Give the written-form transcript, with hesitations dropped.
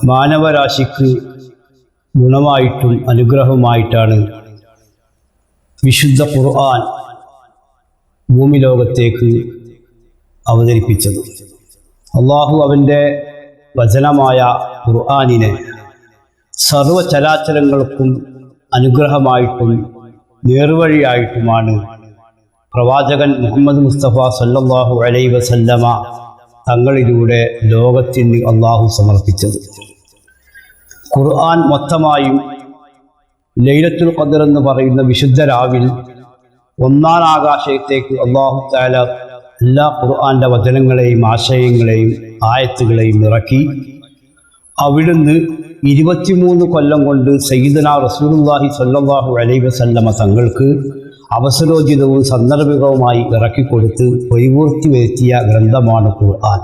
മാനവരാശിക്ക് ഗുണമായിട്ടും അനുഗ്രഹമായിട്ടാണ് വിശുദ്ധ ഖുർആൻ ഭൂമി ലോകത്തേക്ക് അവതരിപ്പിച്ചത്. അള്ളാഹു അവൻ്റെ വചനമായ ഖുർആനിനെ സർവചരാചരങ്ങൾക്കും അനുഗ്രഹമായിട്ടും നേർവഴിയായിട്ടുമാണ് പ്രവാചകൻ മുഹമ്മദ് മുസ്തഫ സല്ലല്ലാഹു അലൈഹി വസല്ലമ തങ്ങളിലൂടെ ലോകത്തിന് അള്ളാഹു സമർപ്പിച്ചത്. ഖുർആൻ മൊത്തമായും ലൈലത്തുൽ ഖദ്ർ എന്ന് പറയുന്ന വിശുദ്ധ രാവിൽ ഒന്നാം ആകാശത്തേക്ക് അള്ളാഹു തആല എല്ലാ ഖുർആന്റെ വചനങ്ങളെയും ആശയങ്ങളെയും ആയത്തുകളെയും ഇറക്കി. അവിടുന്ന് 23 കൊല്ലം കൊണ്ട് സയ്യിദുനാ റസൂലുള്ളാഹി സ്വല്ലല്ലാഹു അലൈഹി വസല്ലമ തങ്ങൾക്ക് അവസരോചിതവും സന്ദർഭികവുമായി ഇറക്കിക്കൊടുത്ത് പരിപൂർത്തി വരുത്തിയ ഗ്രന്ഥമാണ് ഖുർആൻ.